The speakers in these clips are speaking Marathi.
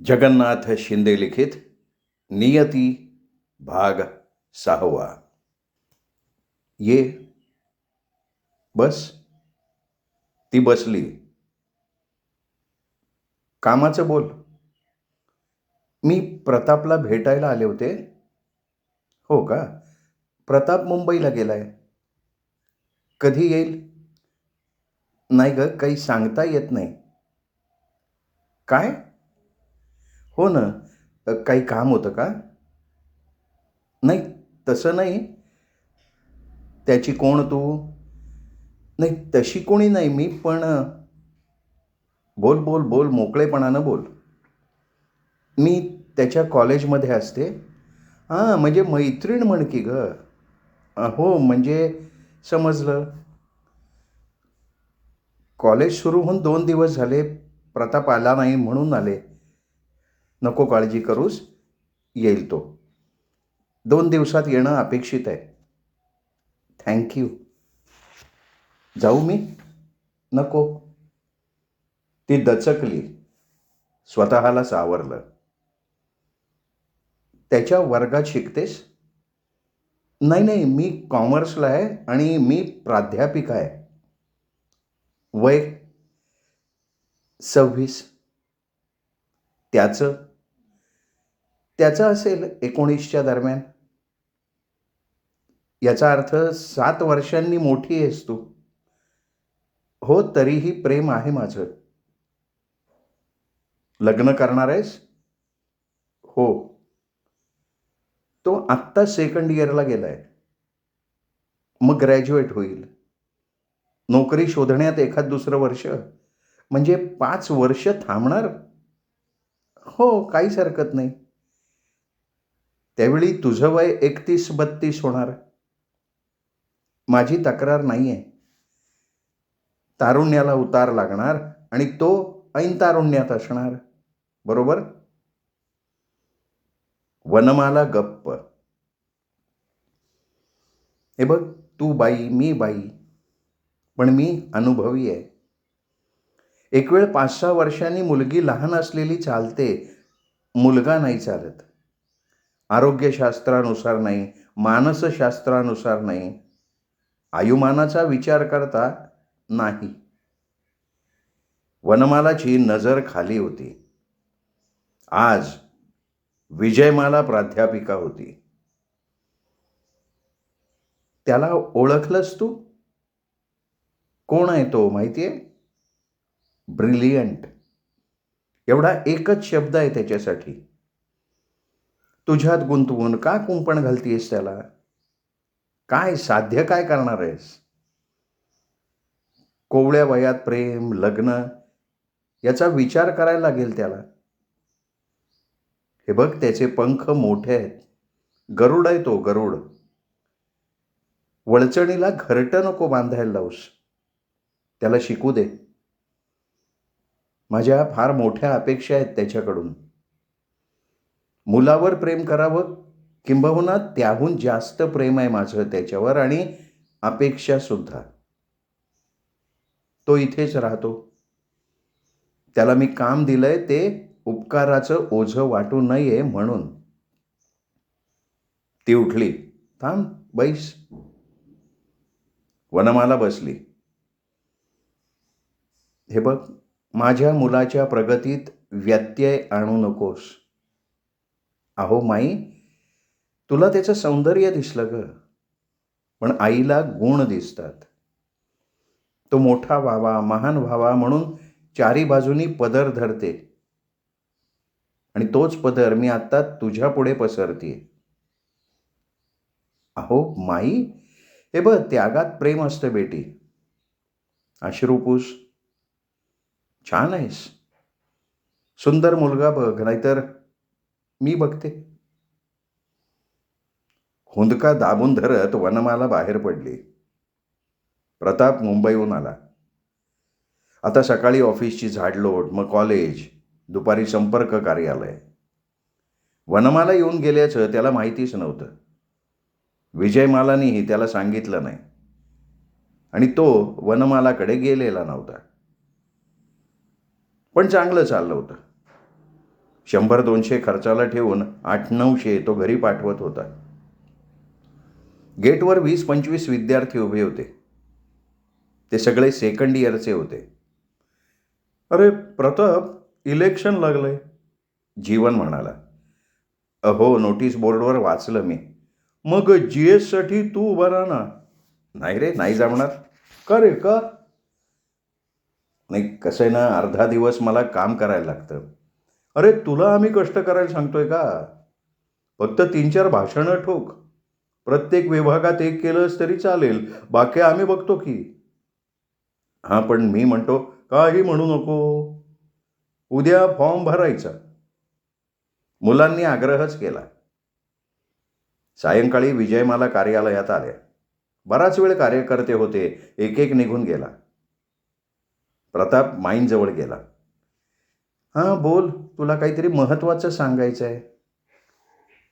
जगन्नाथ शिंदे लिखित नियती भाग 6. ये बस. ती बसली. कामाचं बोल. मी प्रतापला भेटायला आले होते. हो का? प्रताप मुंबईला गेलाय. कधी येईल? नाही ग, काही सांगता येत नाही. काय? हो ना. काही काम होतं का? नाही, तसं नाही. त्याची कोण तू? नाही, तशी कोणी नाही मी, पण बोल बोल बोल, मोकळेपणानं बोल. मी त्याच्या कॉलेजमध्ये असते. हां, म्हणजे मैत्रीण म्हण की ग. हो, म्हणजे समजलं. कॉलेज सुरू होऊन 2 दिवस झाले. प्रताप आला नाही म्हणून आले. नको काळजी करूस, येईल तो. 2 दिवसात येणं अपेक्षित आहे. Thank you. जाऊ मी? नको. ती दचकली. स्वतःला सावरलं. त्याच्या वर्गात शिकतेस? नाही नाही, मी कॉमर्सला आहे आणि मी प्राध्यापिका आहे. वय? 26. त्याचं? त्याचं असेल 19च्या दरम्यान. याचा अर्थ 7 वर्षांनी मोठी आहेस तू. हो, तरीही प्रेम आहे माझं. लग्न करणार आहेस? हो. तो आत्ता सेकंड इयरला गेलाय. मग ग्रॅज्युएट होईल. नोकरी शोधण्यात एखाद दुसरं वर्ष, म्हणजे 5 वर्ष थांबणार. हो, काहीच हरकत नाही. त्यावेळी तुझं वय 31-32 होणार. माझी तक्रार नाही आहे. तारुण्याला उतार लागणार आणि तो ऐन तारुण्यात असणार. बरोबर? वनमाला गप्प. हे बघ, तू बाई, मी बाई, पण मी अनुभवी आहे. एक वेळ 5-6 वर्षांनी मुलगी लहान असलेली चालते, मुलगा नाही चालत. आरोग्यशास्त्रानुसार नाही, मानसशास्त्रानुसार नाही, आयुमानाचा विचार करता नाही. वनमालाची नजर खाली होती. आज विजयमाला प्राध्यापिका होती. त्याला ओळखलंस तू? कोण आहे तो माहिती आहे? ब्रिलियंट. एवढा एकच शब्द आहे त्याच्यासाठी. तुझ्यात गुंतवून का कुंपण घालतीयस त्याला? काय साध्य काय करणार आहेस? कोवळ्या वयात प्रेम, लग्न याचा विचार करायला लागेल त्याला. हे बघ, त्याचे पंख मोठे आहेत. गरुड आहे तो, गरुड. वळचणीला घरटं नको बांधायला लावूस. त्याला शिकू दे. माझ्या फार मोठ्या अपेक्षा आहेत त्याच्याकडून. मुलावर प्रेम करावं, किंबहुना त्याहून जास्त प्रेम आहे माझं त्याच्यावर, आणि अपेक्षा सुद्धा. तो इथेच राहतो. त्याला मी काम दिलंय ते उपकाराचं ओझं वाटू नये म्हणून. ती उठली. थांब, बैस. वनमाला बसली. हे बघ, माझ्या मुलाच्या प्रगतीत व्यत्यय आणू नकोस. अहो माई, तुला त्याचं सौंदर्य दिसलं ग, पण आईला गुण दिसतात. तो मोठा व्हावा, महान व्हावा म्हणून चारी बाजूनी पदर धरते, आणि तोच पदर मी आता तुझ्या पुढे पसरते. अहो माई, हे बघ, त्यागात प्रेम असतं बेटी. अश्रुपूस. छान आहेस. सुंदर मुलगा बघ, नाहीतर मी बघते. हुंदका दाबून धरत वनमाला बाहेर पडली. प्रताप मुंबईहून आला. आता सकाळी ऑफिसची झाडलोट, मग कॉलेज, दुपारी संपर्क कार्यालय. वनमाला येऊन गेल्याचं त्याला माहितीच नव्हतं. विजयमालानीही त्याला सांगितलं नाही, आणि तो वनमालाकडे गेलेला नव्हता. पण चांगलं चाललं होतं. 100-200 खर्चाला ठेवून 800-900 तो घरी पाठवत होता. गेटवर 20-25 विद्यार्थी उभे होते. ते सगळे सेकंड इयरचे होते. "अरे प्रताप, इलेक्शन लागलंय," जीवन म्हणाला. "अहो, नोटीस बोर्डवर वाचलं मी." "मग GS साठी तू उभा राहा ना." "नाही रे, नाही जमणार." "का रे, का?" "नाही, कसं आहे ना, अर्धा दिवस मला काम करायला लागतं." "अरे तुला आम्ही कष्ट करायला सांगतोय का? फक्त 3-4 भाषणं ठोक. प्रत्येक विभागात एक केलंस तरी चालेल. बाकी आम्ही बघतो की." "हां, पण मी म्हणतो." "काही म्हणू नको. उद्या फॉर्म भरायचा." मुलांनी आग्रहच केला. सायंकाळी विजयमाला कार्यालयात आल्या. बराच वेळ कार्यकर्ते होते. एक एक निघून गेला. प्रताप माईंजवळ गेला. "हां बोल, तुला काहीतरी महत्त्वाचं सांगायचं आहे."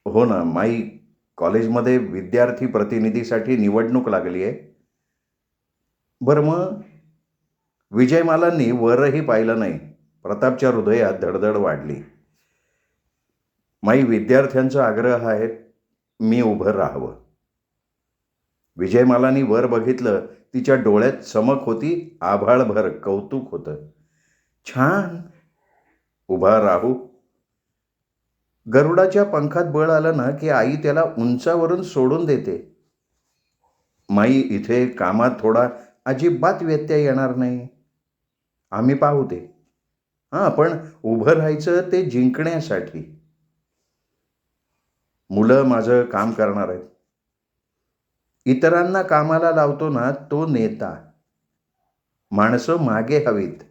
"हो ना माई, कॉलेजमध्ये विद्यार्थी प्रतिनिधीसाठी निवडणूक लागली आहे." "बरं मग?" विजयमालांनी वरही पाहिलं नाही. प्रतापच्या हृदयात धडधड वाढली. "माई, विद्यार्थ्यांचा आग्रह आहे, मी उभं राहावं." विजयमालांनी वर बघितलं. तिच्या डोळ्यात चमक होती, आभाळभर कौतुक होतं. "छान, उभा राहू." गरुडाच्या पंखात बळ आलं ना की आई त्याला उंचावरून सोडून देते. "माई, इथे कामात थोडा अजिबात व्यत्यय येणार नाही. आम्ही पाहू ते. हां, पण उभं राहायचं ते जिंकण्यासाठी." "मुलं माझं काम करणार आहेत." इतरांना कामाला लावतो ना तो नेता. माणसं मागे हवीत,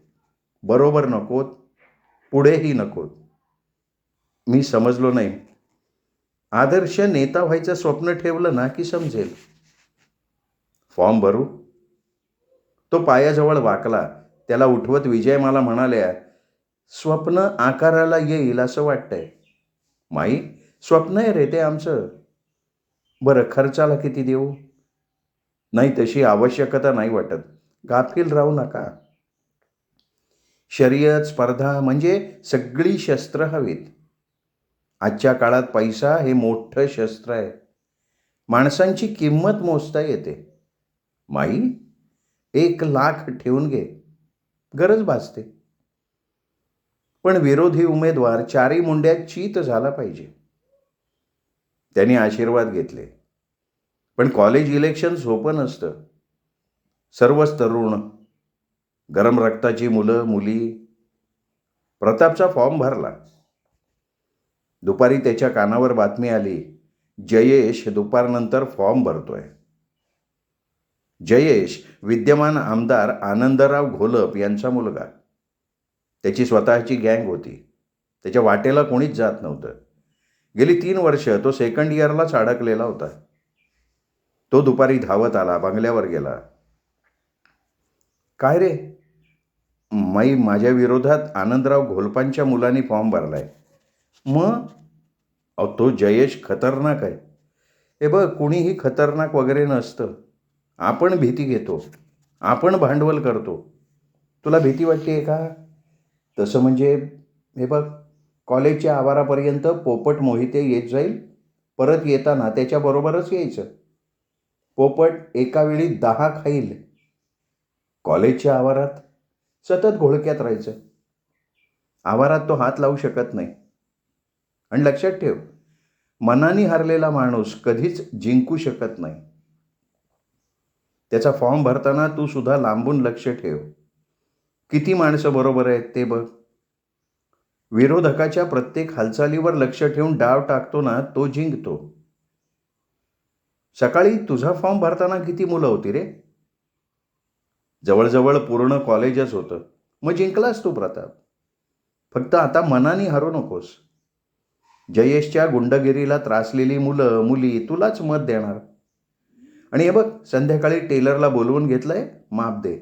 बरोबर नकोत, पुढेही नकोत. मी समजलो नाही. आदर्श नेता व्हायचं स्वप्न ठेवलं ना की समजेल. फॉर्म भरू? तो पायाजवळ वाकला. त्याला उठवत विजयमाला म्हणाल्या, "स्वप्न आकाराला येईल असं वाटतंय." "माई, स्वप्न आहे रे ते आमचं." "बरं, खर्चाला किती देऊ?" "नाही, तशी आवश्यकता नाही वाटत. गाफील राहू नका." शर्यत, स्पर्धा म्हणजे सगळी शस्त्र हवीत. आजच्या काळात पैसा हे मोठं शस्त्र आहे. माणसांची किंमत मोजता येते. माई, 1,00,000 ठेवून घे, गरज भासते. पण विरोधी उमेदवार चारी मुंड्यात चीत झाला पाहिजे. त्यांनी आशीर्वाद घेतले. पण कॉलेज इलेक्शन सोपं नसतं. सर्वच तरुण, गरम रक्ताची मुलं मुली. प्रतापचा फॉर्म भरला. दुपारी त्याच्या कानावर बातमी आली, जयेश दुपारनंतर फॉर्म भरतोय. जयेश विद्यमान आमदार आनंदराव घोलप यांचा मुलगा. त्याची स्वतःची गँग होती. त्याच्या वाटेला कोणीच जात नव्हतं. गेली 3 वर्ष तो सेकंड इयरलाच अडकलेला होता. तो दुपारी धावत आला, बंगल्यावर गेला. "काय रे?" "माई, माझ्या विरोधात आनंदराव घोलपांच्या मुलांनी फॉर्म भरलाय." "मग?" "अहो, तो जयेश खतरनाक आहे." "हे बघ, कुणीही खतरनाक वगैरे नसतं. आपण भीती घेतो, आपण भांडवल करतो. तुला भीती वाटते का?" "तसं म्हणजे हे बघ, कॉलेजच्या आवारापर्यंत पोपट मोहिते येत जाईल. परत येताना त्याच्याबरोबरच यायचं. पोपट एका वेळी 10 खाईल. कॉलेजच्या आवारात सतत घोळक्यात राहायचं. आवारात तो हात लावू शकत नाही. आणि लक्षात ठेव, मनाने हरलेला माणूस कधीच जिंकू शकत नाही. त्याचा फॉर्म भरताना तू सुद्धा लांबून लक्ष ठेव. किती माणसं बरोबर आहेत ते बघ. विरोधकाच्या प्रत्येक हालचालीवर लक्ष ठेवून डाव टाकतो ना तो जिंकतो." "सकाळी तुझा फॉर्म भरताना किती मुलं होती रे?" "जवळजवळ पूर्ण कॉलेजच होतं." "मग जिंकलास तू प्रताप. फक्त आता मनाने हरू नकोस. जयेशच्या गुंडगिरीला त्रासलेली मुलं मुली तुलाच मत देणार. आणि हे बघ, संध्याकाळी टेलरला बोलवून घेतलंय, माप दे."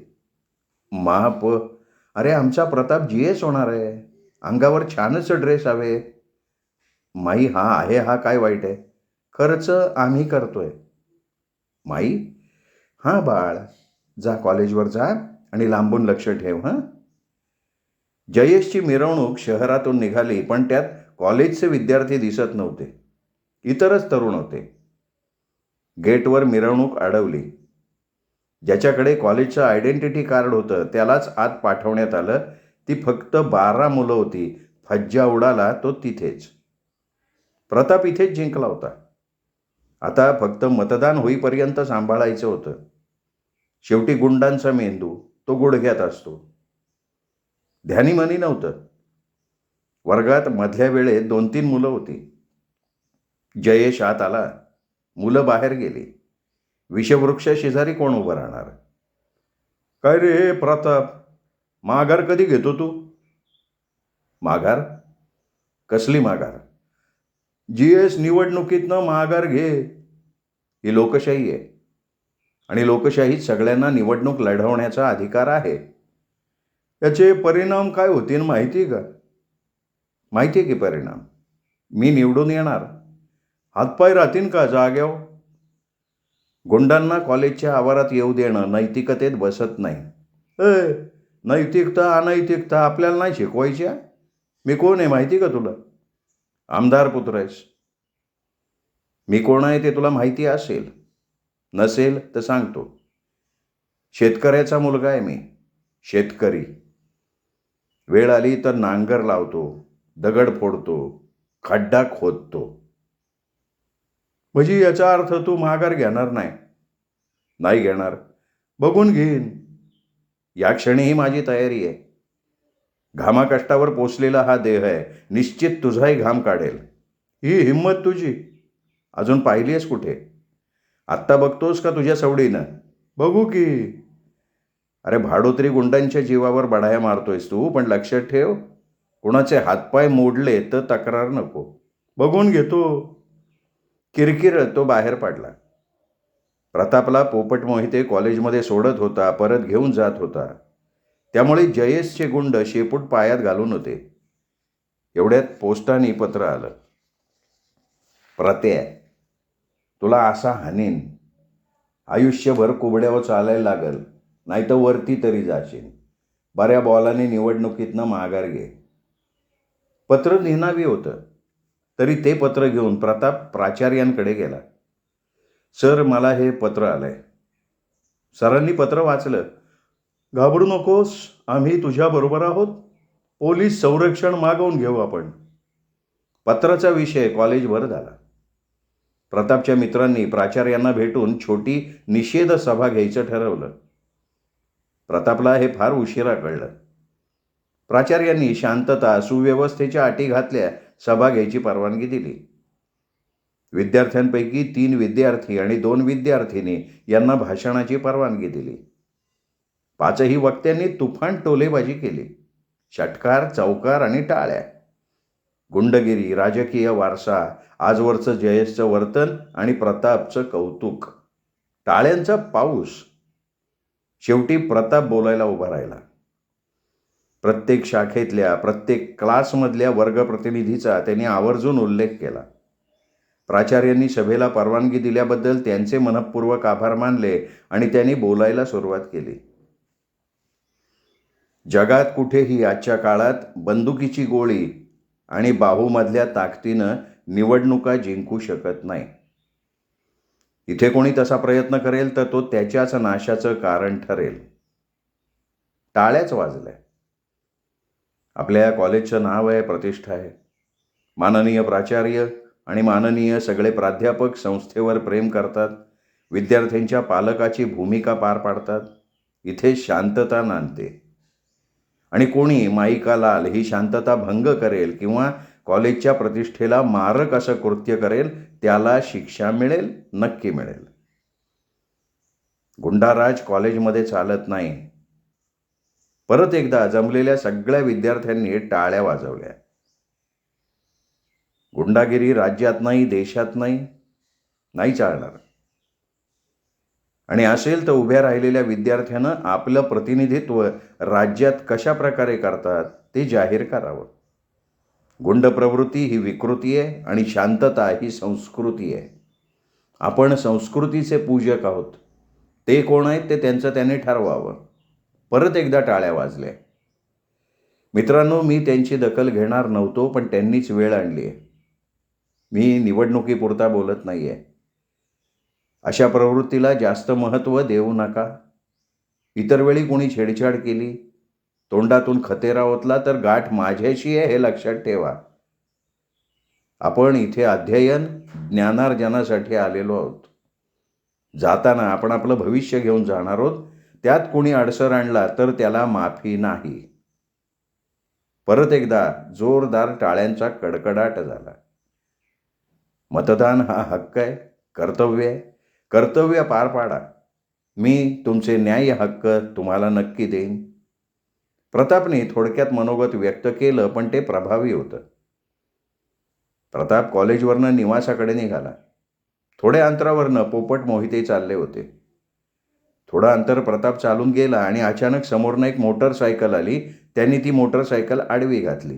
"माप? अरे आमचा प्रताप GS होणार आहे. अंगावर छानच ड्रेस हवे." "माई, हा काय वाईट आहे? खर्च आम्ही करतोय." "माई, हां बाळ, जा कॉलेजवर जा आणि लांबून लक्ष ठेव. हां." जयेशची मिरवणूक शहरातून निघाली, पण त्यात कॉलेजचे विद्यार्थी दिसत नव्हते. इतरच तरुण होते. गेटवर मिरवणूक अडवली. ज्याच्याकडे कॉलेजचं आयडेंटिटी कार्ड होतं त्यालाच आत पाठवण्यात आलं. ती फक्त 12 मुलं होती. फज्जा उडाला तो तिथेच. प्रताप इथेच जिंकला होता. आता फक्त मतदान होईपर्यंत सांभाळायचं होतं. शेवटी गुंडांचा मेंदू तो गुडघ्यात असतो. ध्यानीमनी नव्हतं. वर्गात मधल्या वेळेत 2-3 मुलं होती. जयेश आत आला. मुलं बाहेर गेली. विषवृक्ष शेजारी कोण उभं राहणार? काय रे प्रताप, माघार कधी घेतो तू? माघार? कसली माघार? GS निवडणुकीतनं माघार घे. ही लोकशाही आहे आणि लोकशाहीत सगळ्यांना निवडणूक लढवण्याचा अधिकार आहे. याचे परिणाम काय होतील माहिती का? माहिती आहे की परिणाम. मी निवडून येणार. हातपाय राहतील का जाग्यावर? गुंडांना कॉलेजच्या आवारात येऊ देणं नैतिकतेत बसत नाही. नैतिकता अनैतिकता आपल्याला नाही शिकवायच्या. मी कोण आहे माहिती का तुला? आमदार पुत्र आहेस. मी कोण आहे ते तुला माहिती असेल. नसेल तर सांगतो. शेतकऱ्याचा मुलगा आहे मी. शेतकरी. वेळ आली तर नांगर लावतो, दगड फोडतो, खड्डा खोदतो. म्हणजे याचा अर्थ तू माघार घेणार नाही? नाही घेणार. बघून घेईन. या क्षणीही माझी तयारी आहे. घामाकष्टावर पोचलेला हा देह आहे. निश्चित तुझाही घाम काढेल. ही हिंमत तुझी अजून पाहिली आहेस कुठे? आत्ता बघतोस का तुझ्या सवडीनं? बघू की. अरे भाडोत्री गुंडांच्या जीवावर बढाया मारतोयस तू, पण लक्षात ठेव, कुणाचे हातपाय मोडले तर तक्रार नको. बघून घेतो. किरकिरत तो बाहेर पडला. प्रतापला पोपट मोहिते कॉलेजमध्ये सोडत होता, परत घेऊन जात होता. त्यामुळे जयेशचे गुंड शेपूट पायात घालून होते. एवढ्यात पोस्टाने पत्र आलं. प्रत्या, तुला असा हाणीन, आयुष्यभर कुबड्यावर चालायला लागल, नाही तर वरती तरी जाशील. बऱ्या बॉलाने निवडणुकीतनं माघार घे. पत्र निनावी होतं. तरी ते पत्र घेऊन प्रताप प्राचार्यांकडे गेला. सर, मला हे पत्र आलंय. सरांनी पत्र वाचलं. घाबरू नकोस, आम्ही तुझ्याबरोबर आहोत. पोलीस संरक्षण मागवून घेऊ आपण. पत्राचा विषय कॉलेजभर झाला. प्रतापच्या मित्रांनी प्राचार्यांना भेटून छोटी निषेध सभा घ्यायचं ठरवलं. प्रतापला हे फार उशिरा कळलं. प्राचार्यांनी शांतता सुव्यवस्थेच्या अटी घातल्या. सभा घ्यायची परवानगी दिली. विद्यार्थ्यांपैकी 3 विद्यार्थी आणि 2 विद्यार्थिनी यांना भाषणाची परवानगी दिली. 5ही वक्त्यांनी तुफान टोलेबाजी केली. षटकार, चौकार आणि टाळ्या. गुंडगिरी, राजकीय वारसा, आजवरचं जयेशचं वर्तन आणि प्रतापचं कौतुक. टाळ्यांचा पाऊस. शेवटी प्रताप बोलायला उभा राहिला. प्रत्येक शाखेतल्या, प्रत्येक क्लासमधल्या वर्गप्रतिनिधीचा त्यांनी आवर्जून उल्लेख केला. प्राचार्यांनी सभेला परवानगी दिल्याबद्दल त्यांचे मनःपूर्वक आभार मानले आणि त्यांनी बोलायला सुरुवात केली. जगात कुठेही आजच्या काळात बंदुकीची गोळी आणि बाहूमधल्या ताकदीनं निवडणुका जिंकू शकत नाही. इथे कोणी तसा प्रयत्न करेल तर तो त्याच्याच नाशाचं कारण ठरेल. टाळ्याच वाजल्या. आपल्या कॉलेजचं नाव आहे, प्रतिष्ठा आहे. माननीय प्राचार्य आणि माननीय सगळे प्राध्यापक संस्थेवर प्रेम करतात. विद्यार्थ्यांच्या पालकाची भूमिका पार पाडतात. इथे शांतता नांदते. आणि कोणी माईका लाल ही शांतता भंग करेल किंवा कॉलेजच्या प्रतिष्ठेला मारक असं कृत्य करेल, त्याला शिक्षा मिळेल, नक्की मिळेल. गुंडाराज कॉलेजमध्ये चालत नाही. परत एकदा जमलेल्या सगळ्या विद्यार्थ्यांनी टाळ्या वाजवल्या. गुंडागिरी राज्यात नाही, देशात नाही, नाही चालणार. आणि असेल तर उभ्या राहिलेल्या विद्यार्थ्यानं आपलं प्रतिनिधित्व राज्यात कशा प्रकारे करतात ते जाहीर करावं. गुंड प्रवृत्ती ही विकृती आहे आणि शांतता ही संस्कृती आहे. आपण संस्कृतीचे पूजक आहोत. ते कोण आहेत ते त्यांचं त्यांनी ठरवावं. परत एकदा टाळ्या वाजल्या. मित्रांनो, मी त्यांची दखल घेणार नव्हतो, पण त्यांनीच वेळ आणली आहे. मी निवडणुकीपुरता बोलत नाही आहे. अशा प्रवृत्तीला जास्त महत्त्व देऊ नका. इतर वेळी कोणी छेडछाड केली, तोंडातून खतेरा ओतला तर गाठ माझ्याशी आहे हे लक्षात ठेवा. आपण इथे अध्ययन, ज्ञानार्जनासाठी आलेलो आहोत. जाताना आपण आपलं भविष्य घेऊन जाणार आहोत. त्यात कोणी अडसर आणला तर त्याला माफी नाही. परत एकदा जोरदार टाळ्यांचा कडकडाट झाला. मतदान हा हक्क आहे, कर्तव्य आहे. कर्तव्य पार पाडा. मी तुमचे न्याय्य हक्क तुम्हाला नक्की देईन. प्रतापने थोडक्यात मनोगत व्यक्त केलं, पण ते प्रभावी होतं. प्रताप कॉलेजवरनं निवासाकडे निघाला. थोड्या अंतरावरनं पोपट मोहिते चालले होते. थोडं अंतर प्रताप चालून गेला आणि अचानक समोरनं एक मोटरसायकल आली. त्यांनी ती मोटरसायकल आडवी घातली.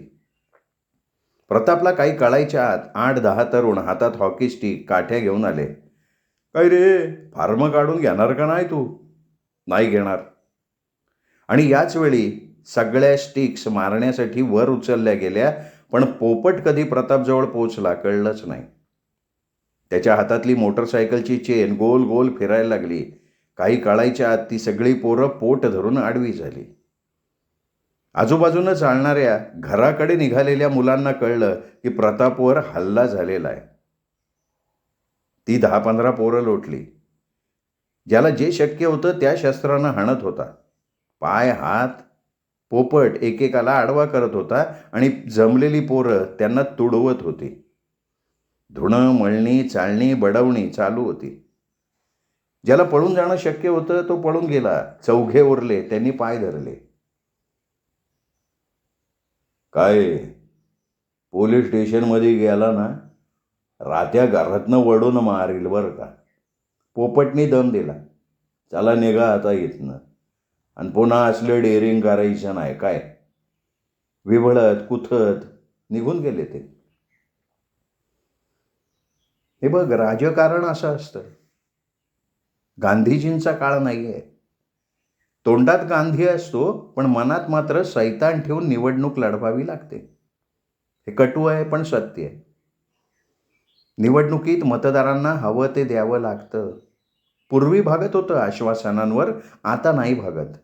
प्रतापला काही कळायच्या आत 8-10 तरुण हातात हॉकी स्टिक, काठ्या घेऊन आले. काय रे, फार्म काढून घेणार का नाही तू? नाही घेणार. आणि याच वेळी सगळ्या स्टिक्स मारण्यासाठी वर उचलल्या गेल्या, पण पोपट कधी प्रतापजवळ पोचला कळलंच नाही. त्याच्या हातातली मोटरसायकलची चेन गोल गोल फिरायला लागली. काही काळायच्या आत ती सगळी पोरं पोट धरून आडवी झाली. आजूबाजूनं चालणाऱ्या घराकडे निघालेल्या मुलांना कळलं की प्रतापवर हल्ला झालेला आहे. ती 10-15 पोरं लोटली. ज्याला जे शक्य होतं त्या शस्त्रानं हाणत होता. पाय, हात. पोपट एकेकाला आडवा करत होता आणि जमलेली पोरं त्यांना तुडवत होती. धुणं, मळणी, चाळणी, बडवणी चालू होती. ज्याला पळून जाणं शक्य होतं तो पळून गेला. चौघे उरले, त्यांनी पाय धरले. काय, पोलीस स्टेशनमध्ये गेला ना, रात्या घरातनं वडून मारील बरं का. पोपटनी दम दिला. चला निघा आता इथनं, आणि पुन्हा असलं डेअरिंग करायचं नाही काय. विभळत कुथत निघून गेले ते. हे बघ, राजकारण असं असतं. गांधीजींचा काळ नाही आहे. तोंडात गांधी असतो, पण मनात मात्र सैतान ठेवून निवडणूक लढवावी लागते. हे कटू आहे, पण सत्य आहे. निवडणुकीत मतदारांना हवं ते द्यावं लागतं. पूर्वी भागत होतं आश्वासनांवर, आता नाही भागत.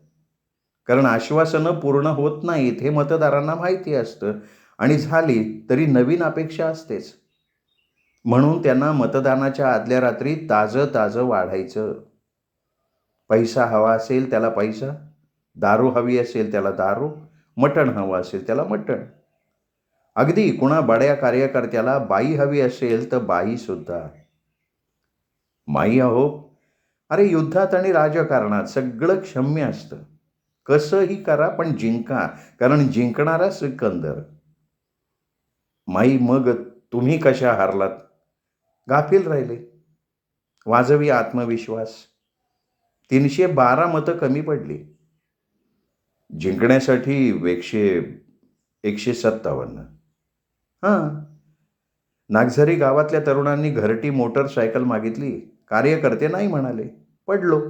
कारण आश्वासनं पूर्ण होत नाहीत हे मतदारांना माहिती असतं, आणि झाली तरी नवीन अपेक्षा असतेच. म्हणून त्यांना मतदानाच्या आदल्या रात्री ताजं ताजं वाढायचं. पैसा हवा असेल त्याला पैसा, दारू हवी असेल त्याला दारू, मटण हवं असेल त्याला मटण. अगदी कुणा बड्या कार्यकर्त्याला बाई हवी असेल तर बाईसुद्धा. माई अहो, अरे युद्धात आणि राजकारणात सगळं क्षम्य असतं. कसंही करा पण जिंका, कारण जिंकणारा सिकंदर. माई, मग तुम्ही कशा हारलात? गाफील राहिले. वाजवी आत्मविश्वास. 312 मतं कमी पडली. जिंकण्यासाठी 157. हां. नागझरी गावातल्या तरुणांनी घरटी मोटरसायकल मागितली. कार्यकर्ते नाही म्हणाले. पडलो.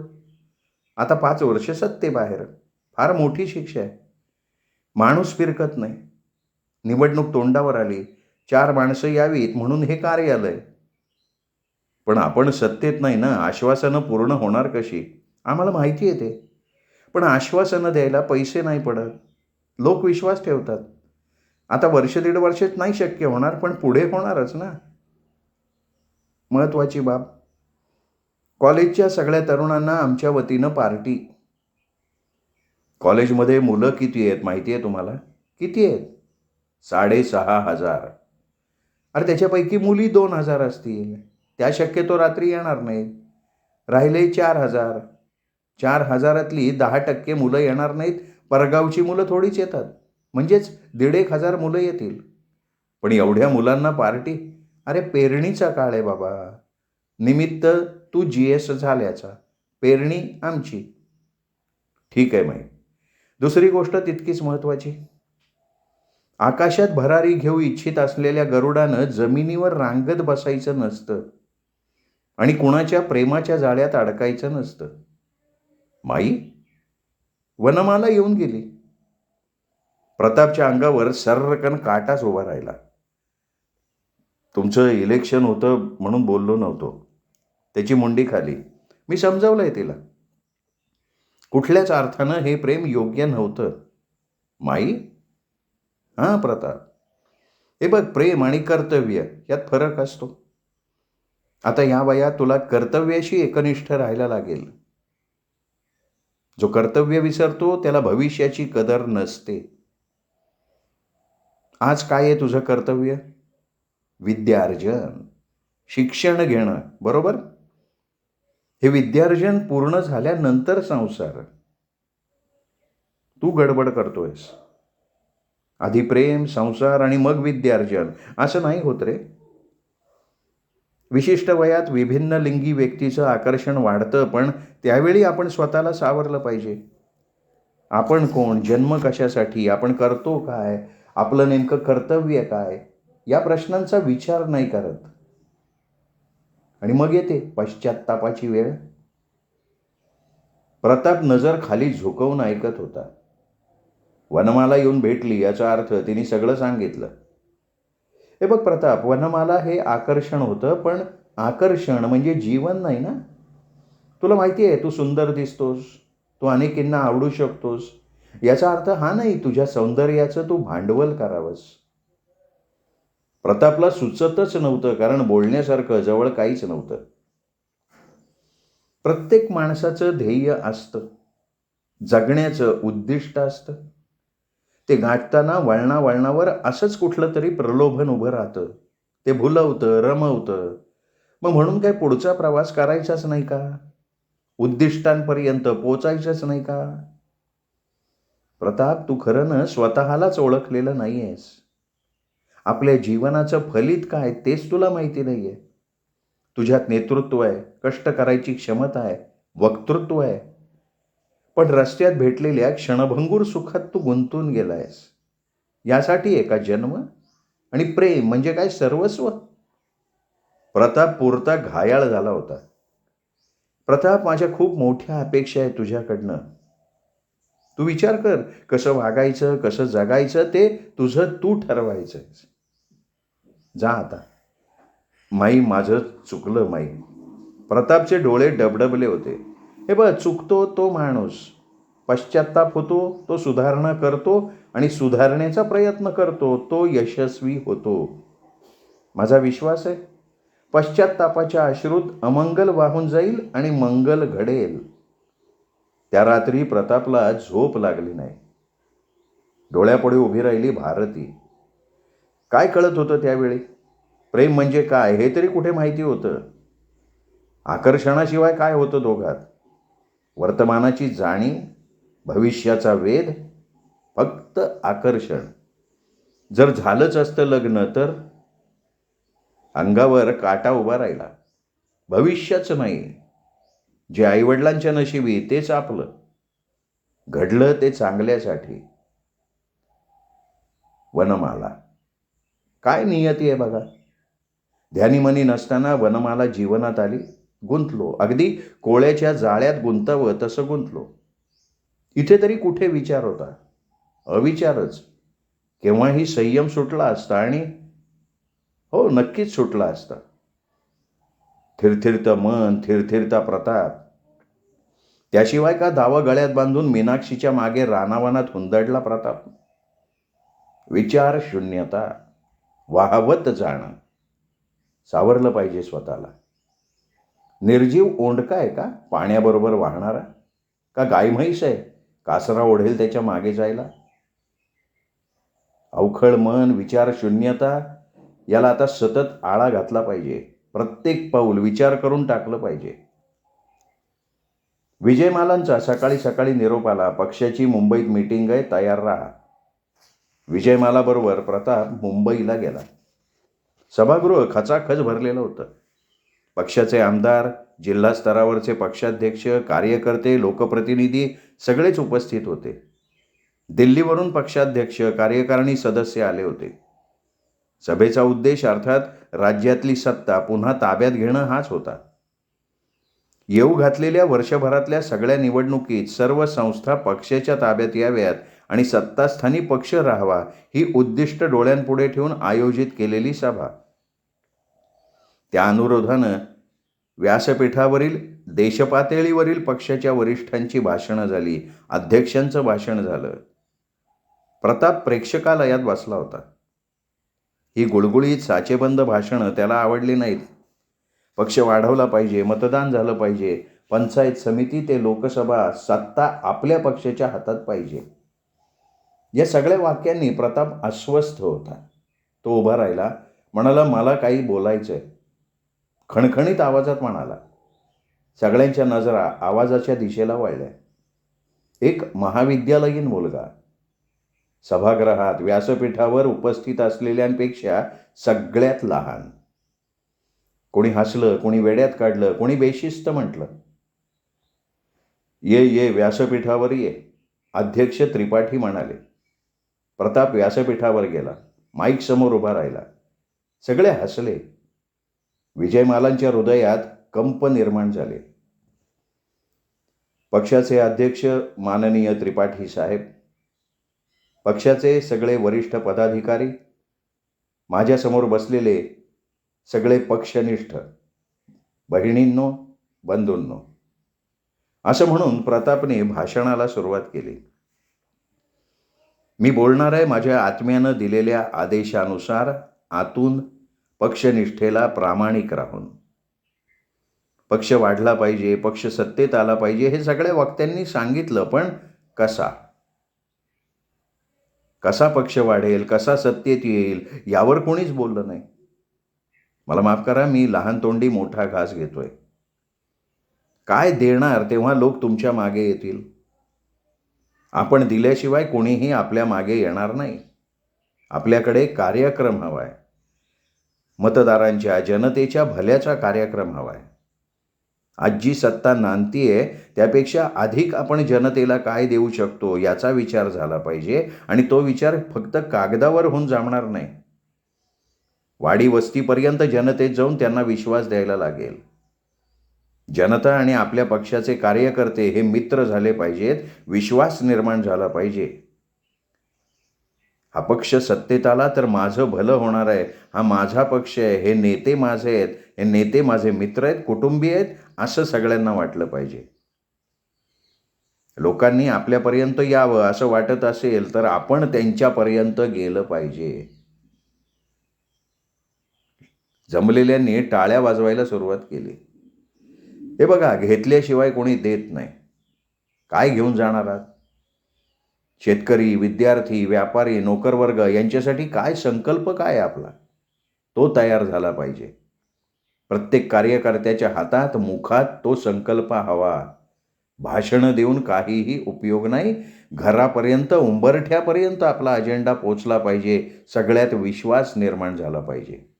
आता 5 वर्ष सत्तेबाहेर. फार मोठी शिक्षा आहे. माणूस फिरकत नाही. निवडणूक तोंडावर आली. 4 माणसं यावीत म्हणून हे कार्यालय. पण आपण सत्तेत नाही ना. आश्वासनं पूर्ण होणार कशी? आम्हाला माहिती आहे ते. पण आश्वासनं द्यायला पैसे नाही पडत. लोक विश्वास ठेवतात. आता 1-1.5 वर्षात नाही शक्य होणार, पण पुढे होणारच ना. महत्त्वाची बाब, कॉलेजच्या सगळ्या तरुणांना आमच्या वतीनं पार्टी. कॉलेजमध्ये मुलं किती आहेत माहिती आहे तुम्हाला? किती आहेत? 6,500. अरे त्याच्यापैकी मुली 2,000 असतील. त्या शक्यतो रात्री येणार नाहीत. राहिले 4,000. 4,000तली 10% मुलं येणार नाहीत. परगावची मुलं थोडीच येतात. म्हणजेच 1,500 मुलं येतील. पण एवढ्या मुलांना पार्टी? अरे पेरणीचा काळ आहे बाबा. निमित्त तू GS झाल्याचा, पेरणी आमची. ठीक आहे माई. दुसरी गोष्ट तितकीच महत्त्वाची. आकाशात भरारी घेऊ इच्छित असलेल्या गरुडानं जमिनीवर रांगत बसायचं नसतं आणि कुणाच्या प्रेमाच्या जाळ्यात अडकायचं नसतं. माई, वनमाला येऊन गेली. प्रतापच्या अंगावर सर्रकन काटाच उभा राहिला. तुमचं इलेक्शन होतं म्हणून बोललो नव्हतो. त्याची मुंडी खाली. मी समजावलंय तिला. कुठल्याच अर्थानं हे प्रेम योग्य नव्हतं. माई? हां प्रताप. हे बघ, प्रेम आणि कर्तव्य यात फरक असतो. आता या वयात तुला कर्तव्याशी एकनिष्ठ राहायला लागेल. जो कर्तव्य विसरतो त्याला भविष्याची कदर नसते. आज काय आहे तुझं कर्तव्य? विद्यार्जन, शिक्षण घेणं, बरोबर? हे विद्यार्जन पूर्ण झाल्यानंतर संसार. तू गडबड करतोयस. आधी प्रेम, संसार आणि मग विद्यार्जन, असं नाही होत रे. विशिष्ट वयात विभिन्न लिंगी व्यक्तीचं आकर्षण वाढतं, पण त्यावेळी आपण स्वतःला सावरलं पाहिजे. आपण कोण, जन्म कशासाठी, आपण करतो काय, आपलं नेमकं कर्तव्य काय, या प्रश्नांचा विचार नाही करत. आणि मग येते पश्चात्तापाची वेळ. प्रताप नजर खाली झुकवून ऐकत होता. वनमाला येऊन भेटली याचा अर्थ तिने सगळं सांगितलं. हे बघ प्रताप, वनमाला हे आकर्षण होतं, पण आकर्षण म्हणजे जीवन नाही ना. तुला माहिती आहे, तू सुंदर दिसतोस, तू अनेकींना आवडू शकतोस, याचा अर्थ हा नाही तुझ्या सौंदर्याचं तू भांडवल करावंस. प्रतापला सुचतच नव्हतं, कारण बोलण्यासारखं जवळ काहीच नव्हतं. प्रत्येक माणसाचं ध्येय असतं, जगण्याचं उद्दिष्ट असतं. ते गाठताना वळणावर असंच कुठलं तरी प्रलोभन उभं राहतं. ते भुलवतं, रमवतं. मग म्हणून काय पुढचा प्रवास करायचाच नाही का? उद्दिष्टांपर्यंत पोचायचंच नाही का? प्रताप, तू खरं ना स्वतःलाच ओळखलेलं नाही आहेस. आपल्या जीवनाचं फलित काय तेच तुला माहिती नाही आहे. तुझ्यात नेतृत्व आहे, कष्ट करायची क्षमता आहे, वक्तृत्व आहे, पण रस्त्यात भेटलेल्या क्षणभंगूर सुखात तू गुंतून गेलायस. यासाठी एका जन्म आणि प्रेम म्हणजे काय सर्वस्व? प्रताप पुरता घायाळ झाला होता. प्रताप, माझ्या खूप मोठ्या अपेक्षा आहे तुझ्याकडनं. तू विचार कर, कसं वागायचं, कसं जगायचं ते तुझं तू ठरवायचं. जा आता. माई, माझं चुकलं माई. प्रतापचे डोळे डबडबले होते. हे बघ, चुकतो तो माणूस, पश्चात्ताप होतो, तो सुधारणा करतो आणि सुधारण्याचा प्रयत्न करतो, तो यशस्वी होतो. माझा विश्वास आहे, पश्चात्तापाच्या अश्रूत अमंगल वाहून जाईल आणि मंगल घडेल. त्या रात्री प्रतापला झोप लागली नाही. डोळ्यापुढे उभी राहिली भारती. काय कळत होतं त्यावेळी? प्रेम म्हणजे काय हे तरी कुठे माहिती होतं? आकर्षणाशिवाय काय होतं दोघात? वर्तमानाची जाणीव, भविष्याचा वेध, फक्त आकर्षण. जर झालंच असतं लग्न तर अंगावर काटा उभा राहिला. भविष्याच नाही. जे आईवडिलांच्या नशिबी तेच आपलं. घडलं ते चांगल्यासाठी. वनमाला. काय नियती आहे बघा. ध्यानीमनी नसताना वनमाला जीवनात आली. गुंतलो, अगदी कोळ्याच्या जाळ्यात गुंतावं तसं गुंतलो. इथे तरी कुठे विचार होता? अविचारच. केव्हाही संयम सुटला असता आणि हो, नक्कीच सुटला असता. थिरथिरतं मन, थिरथिरता प्रताप. त्याशिवाय का दावं गळ्यात बांधून मीनाक्षीच्या मागे रानावनात हुंदडला प्रताप? विचार शून्यता, वाहवत जाणं. सावरलं पाहिजे स्वतःला. निर्जीव ओंडका आहे का पाण्याबरोबर वाहणारा? का गाय म्हैस आहे कासरा ओढेल त्याच्या मागे जायला? अवखळ मन, विचार शून्यता, याला आता सतत आळा घातला पाहिजे. प्रत्येक पाऊल विचार करून टाकलं पाहिजे. विजयमालांचा सकाळी सकाळी निरोप आला, पक्षाची मुंबईत मीटिंग आहे, तयार राहा. विजयमालाबरोबर प्रताप मुंबईला गेला. सभागृह खचाखच भरलेलं होतं. पक्षाचे आमदार, जिल्हा स्तरावरचे पक्षाध्यक्ष, कार्यकर्ते, लोकप्रतिनिधी सगळेच उपस्थित होते. दिल्लीवरून पक्षाध्यक्ष, कार्यकारिणी सदस्य आले होते. सभेचा उद्देश अर्थात राज्यातली सत्ता पुन्हा ताब्यात घेणं हाच होता. येऊ घातलेल्या वर्षभरातल्या सगळ्या निवडणुकीत सर्व संस्था पक्षाच्या ताब्यात याव्यात आणि सत्तास्थानी पक्ष राहावा ही उद्दिष्ट डोळ्यांपुढे ठेवून आयोजित केलेली सभा. त्या अनुरोधानं व्यासपीठावरील देशपातळीवरील पक्षाच्या वरिष्ठांची भाषणं झाली, अध्यक्षांचं भाषण झालं. प्रताप प्रेक्षकालयात बसला होता. ही गुळगुळीत साचेबंद भाषणं त्याला आवडली नाहीत. पक्ष वाढवला पाहिजे, मतदान झालं पाहिजे, पंचायत समिती ते लोकसभा सत्ता आपल्या पक्षाच्या हातात पाहिजे, या सगळ्या वाक्यांनी प्रताप अस्वस्थ होता. तो उभा राहिला, म्हणाला, मला काही बोलायचंय. खणखणीत आवाजात म्हणाला. सगळ्यांच्या नजरा आवाजाच्या दिशेला वळल्या. एक महाविद्यालयीन मुलगा सभागृहात व्यासपीठावर उपस्थित असलेल्यांपेक्षा सगळ्यात लहान. कोणी हसलं, कोणी वेड्यात काढलं, कोणी बेशिस्त म्हटलं. ये ये व्यासपीठावर ये, अध्यक्ष त्रिपाठी म्हणाले. प्रताप व्यासपीठावर गेला, माईक समोर उभा राहिला. सगळे हसले. विजयमालांच्या हृदयात कंप निर्माण झाले. पक्षाचे अध्यक्ष माननीय त्रिपाठी साहेब, पक्षाचे सगळे वरिष्ठ पदाधिकारी, माझ्यासमोर बसलेले सगळे पक्षनिष्ठ बहिणींनो, बंधूंनो, असं म्हणून प्रतापने भाषणाला सुरुवात केली. मी बोलणार आहे माझ्या आत्म्यानं दिलेल्या आदेशानुसार, आतून पक्षनिष्ठेला प्रामाणिक राहून. पक्ष वाढला पाहिजे, पक्ष सत्तेत आला पाहिजे, हे सगळ्या वक्त्यांनी सांगितलं, पण कसा कसा पक्ष वाढेल, कसा सत्तेत येईल, यावर कोणीच बोललं नाही. मला माफ करा, मी लहान तोंडी मोठा घास घेतोय. काय देणार तेव्हा लोक तुमच्या मागे येतील. आपण दिल्याशिवाय कोणीही आपल्या मागे येणार नाही. आपल्याकडे कार्यक्रम हवाय, मतदारांच्या, जनतेच्या भल्याचा कार्यक्रम हवाय. आज जी सत्ता नांदतीये त्यापेक्षा अधिक आपण जनतेला काय देऊ शकतो याचा विचार झाला पाहिजे, आणि तो विचार फक्त कागदावर होऊन जमणार नाही. वाडी वस्तीपर्यंत जनतेत जाऊन त्यांना विश्वास द्यायला लागेल. जनता आणि आपल्या पक्षाचे कार्यकर्ते हे मित्र झाले पाहिजेत, विश्वास निर्माण झाला पाहिजे. हा पक्ष सत्तेत आला तर माझं भलं होणार आहे, हा माझा पक्ष आहे, हे नेते माझे आहेत, हे नेते माझे मित्र आहेत, कुटुंबीय आहेत, असं सगळ्यांना वाटलं पाहिजे. लोकांनी आपल्यापर्यंत यावं असं वाटत असेल तर आपण त्यांच्यापर्यंत गेलं पाहिजे. जमलेल्यांनी टाळ्या वाजवायला सुरुवात केली. हे बघा, घेतल्याशिवाय कोणी देत नाही. काय घेऊन जाणार आहात? शेतकरी, विद्यार्थी, व्यापारी, नोकरवर्ग यांच्यासाठी काय संकल्प काय आपला, तो तयार झाला पाहिजे. प्रत्येक कार्यकर्त्याच्या हातात, मुखात तो संकल्प हवा. भाषणं देऊन काहीही उपयोग नाही. घरापर्यंत, उंबरठ्यापर्यंत आपला अजेंडा पोचला पाहिजे. सगळ्यात विश्वास निर्माण झाला पाहिजे.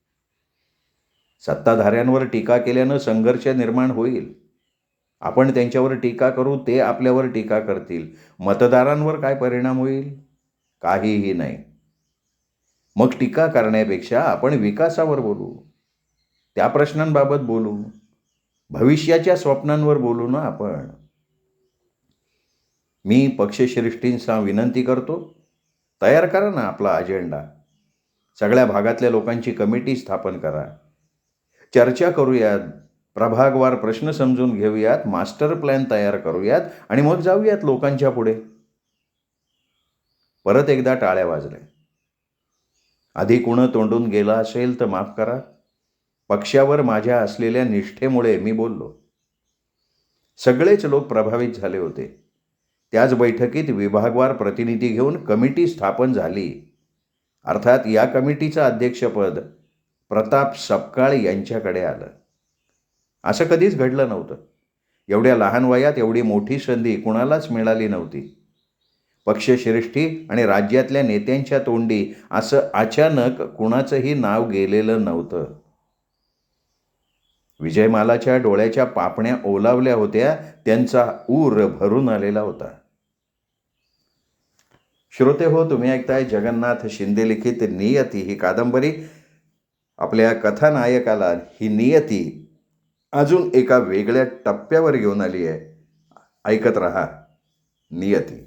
सत्ताधाऱ्यांवर टीका केल्यानं संघर्ष निर्माण होईल. आपण त्यांच्यावर टीका करू, ते आपल्यावर टीका करतील. मतदारांवर काय परिणाम होईल? काहीही नाही. मग टीका करण्यापेक्षा आपण विकासावर बोलू, त्या प्रश्नांबाबत बोलू, भविष्याच्या स्वप्नांवर बोलू ना आपण. मी पक्षश्रेष्ठींना विनंती करतो, तयार करा ना आपला अजेंडा. सगळ्या भागातल्या लोकांची कमिटी स्थापन करा. चर्चा करूयात, प्रभागवार प्रश्न समजून घेऊयात, मास्टर प्लॅन तयार करूयात आणि मग जाऊयात लोकांच्या पुढे. परत एकदा टाळ्या वाजल्या. आधी कुणं तोंडून गेला असेल तर माफ करा. पक्षावर माझ्या असलेल्या निष्ठेमुळे मी बोललो. सगळेच लोक प्रभावित झाले होते. त्याच बैठकीत विभागवार प्रतिनिधी घेऊन कमिटी स्थापन झाली. अर्थात या कमिटीचं अध्यक्षपद प्रताप सपकाळ यांच्याकडे आलं. असं कधीच घडलं नव्हतं. एवढ्या लहान वयात एवढी मोठी संधी कुणालाच मिळाली नव्हती. पक्षश्रेष्ठी आणि राज्यातल्या नेत्यांच्या तोंडी असं अचानक कुणाचंही नाव गेलेलं नव्हतं. विजयमालाच्या डोळ्याच्या पापण्या ओलावल्या होत्या, त्यांचा ऊर भरून आलेला होता. श्रोते हो, तुम्ही ऐकताय जगन्नाथ शिंदे लिखित नियती ही कादंबरी. आपल्या कथानायकाला ही नियती अजून एका वेगळ्या टप्प्यावर घेऊन आली आहे. ऐकत रहा नियती.